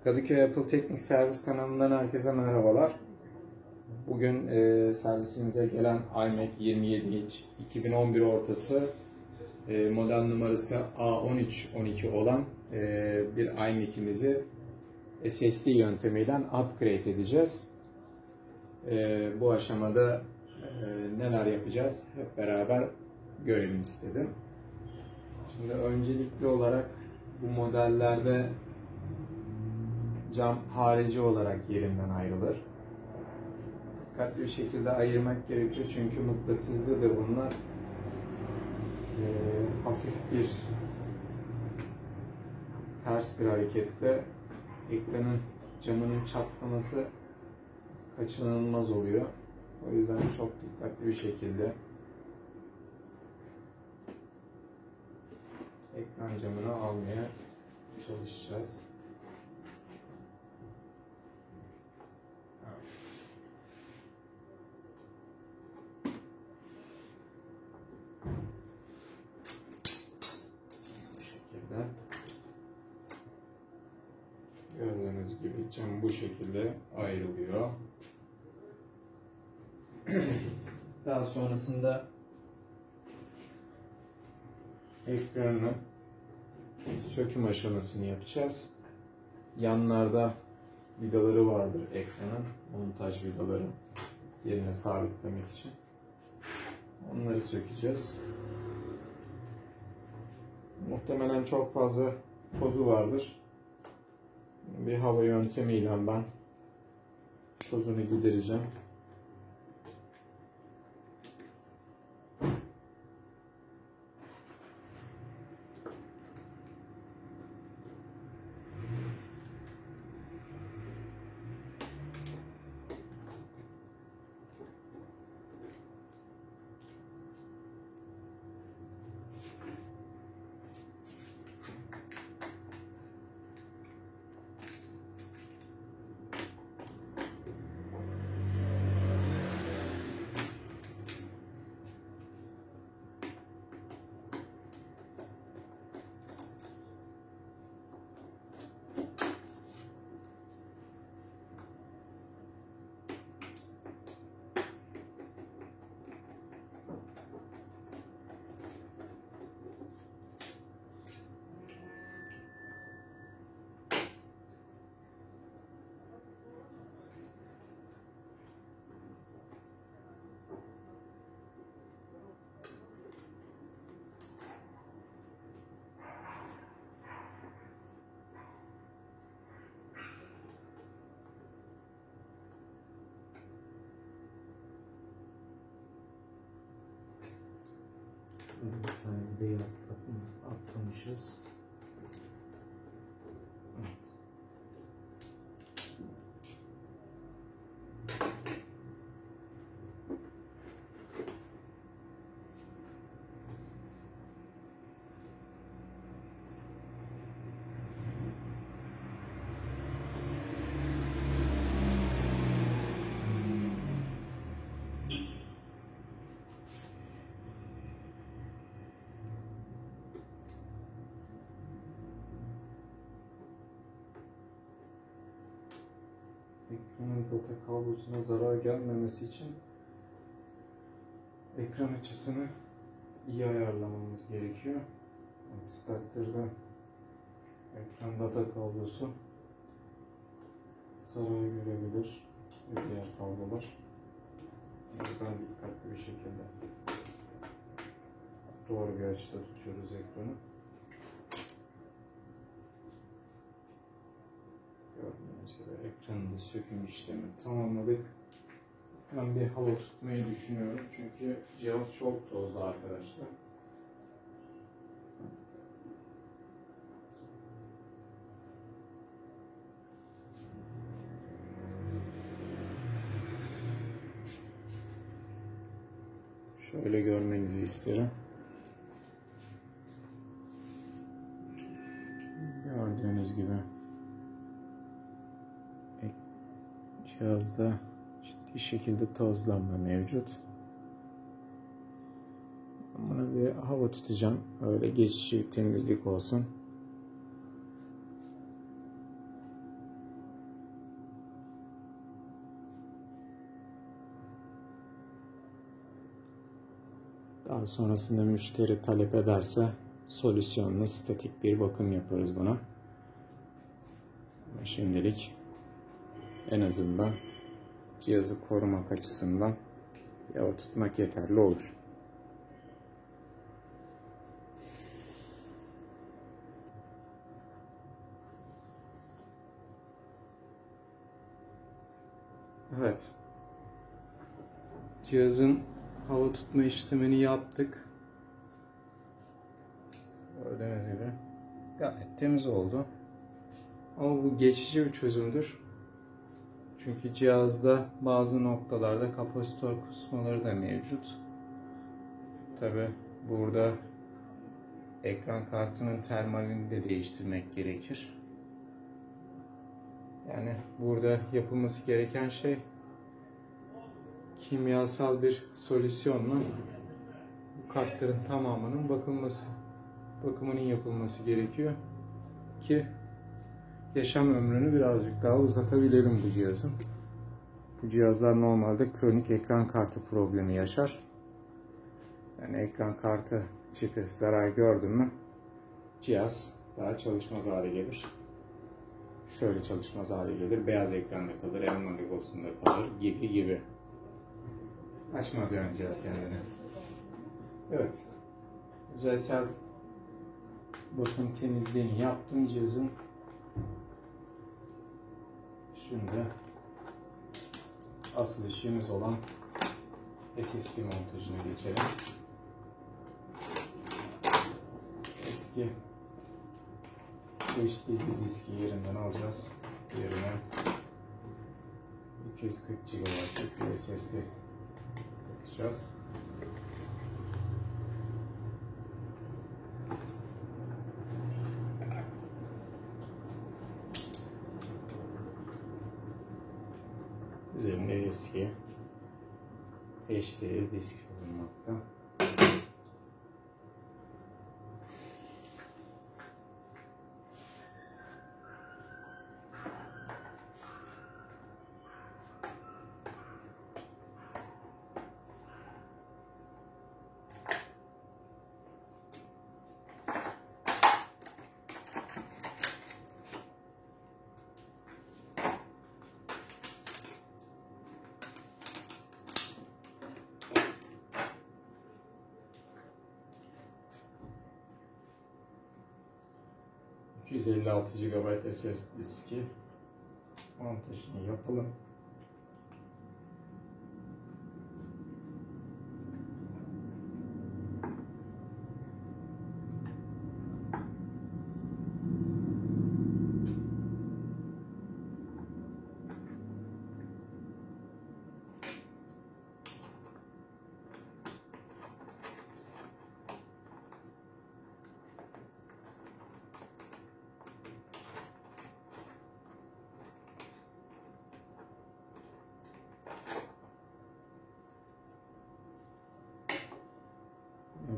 Kadıköy Apple Teknik Servis kanalından herkese merhabalar. Bugün servisimize gelen iMac 27 inç 2011 ortası model numarası A1312 olan bir iMac'imizi SSD yöntemiyle upgrade edeceğiz. Bu aşamada neler yapacağız hep beraber görelim istedim. Şimdi öncelikli olarak bu modellerde cam harici olarak yerinden ayrılır. Dikkatli bir şekilde ayırmak gerekiyor çünkü mıknatıslıdır bunlar. Hafif bir ters bir harekette ekranın camının çatlaması kaçınılmaz oluyor. O yüzden çok dikkatli bir şekilde ekran camını almaya çalışacağız. Gördüğünüz gibi cam bu şekilde ayrılıyor. Daha sonrasında ekranı söküm aşamasını yapacağız. Yanlarda vidaları vardır ekranın, montaj vidaları yerine sabitlemek için. Onları sökeceğiz. Muhtemelen çok fazla tozu vardır. Bir hava yöntemiyle ben tozunu gidereceğim. Bir tane vidayı atlamışız. Evet. Ekranın data kablosuna zarar gelmemesi için ekran açısını iyi ayarlamamız gerekiyor. Aksi takdirde ekran data kablosu zarar görebilir ve diğer kablolar. Buradan dikkatli bir şekilde doğru bir açıda tutuyoruz ekranı. Gördüğünüz gibi ekranın söküm işlemi tamamladık. Ben bir hava tutmayı düşünüyorum çünkü cihaz çok tozlu arkadaşlar. Şöyle görmenizi isterim. Gördüğünüz gibi cihazda ciddi şekilde tozlanma mevcut. Buna bir hava tutacağım. Öyle geçici bir temizlik olsun. Daha sonrasında müşteri talep ederse solüsyonlu statik bir bakım yaparız buna. Ama şimdilik en azından cihazı korumak açısından yağ tutmak yeterli olur. Evet. Cihazın hava tutma işlemini yaptık. Gördüğünüz gibi gayet temiz oldu. Ama bu geçici bir çözümdür. Çünkü cihazda bazı noktalarda kapasitör kusmaları da mevcut. Tabi burada ekran kartının termalini de değiştirmek gerekir. Yani burada yapılması gereken şey kimyasal bir solüsyonla bu kartların tamamının bakımının yapılması gerekiyor ki yaşam ömrünü birazcık daha uzatabilelim bu cihazın. Bu cihazlar normalde kronik ekran kartı problemi yaşar. Yani ekran kartı çipi zarar gördü mü cihaz daha çalışmaz hale gelir. Şöyle çalışmaz hale gelir. Beyaz ekranda kalır, elma logosunda kalır gibi. Açmaz yani cihaz kendini. Evet. Yüzeysel bakım temizliğini yaptım cihazın. Şimdi asıl işimiz olan SSD montajına geçelim. Eski HDD diski yerinden alacağız. Yerine 240 GB'lık bir SSD takacağız. Üzerinde eski HDD disk bulunmakta. ...256 GB SSD diski montajını yapalım.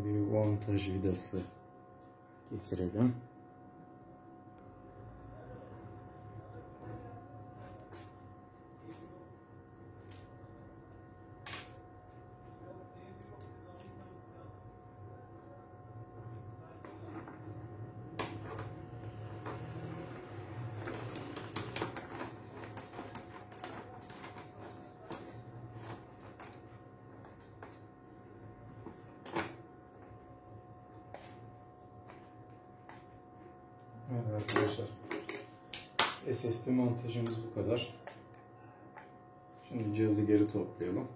Bir montaj vidası getirelim. Evet arkadaşlar, SSD montajımız bu kadar. Şimdi cihazı geri toplayalım.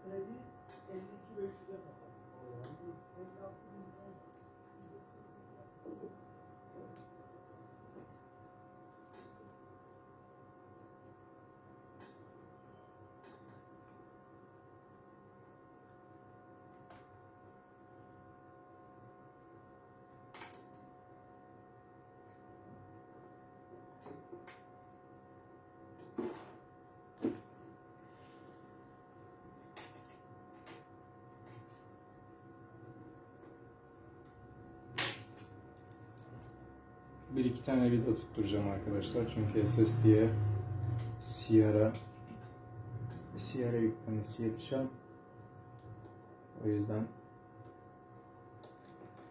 Kredi 52.500'e kapattım. Bir iki tane vida tutturacağım arkadaşlar çünkü SSD'ye CR'a yüklemesi yapacağım. O yüzden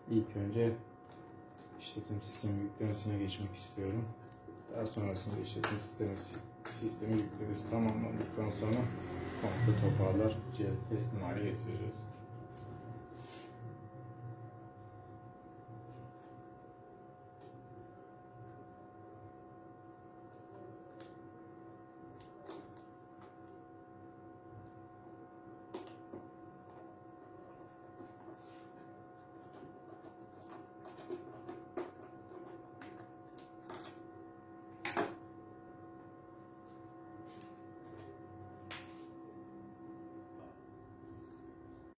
ilk önce işletim sistemi yüklemesine geçmek istiyorum. Daha sonrasında işletim sistemi yüklemesi tamamlandıktan sonra komple toparlar cihazı teslim hale getireceğiz.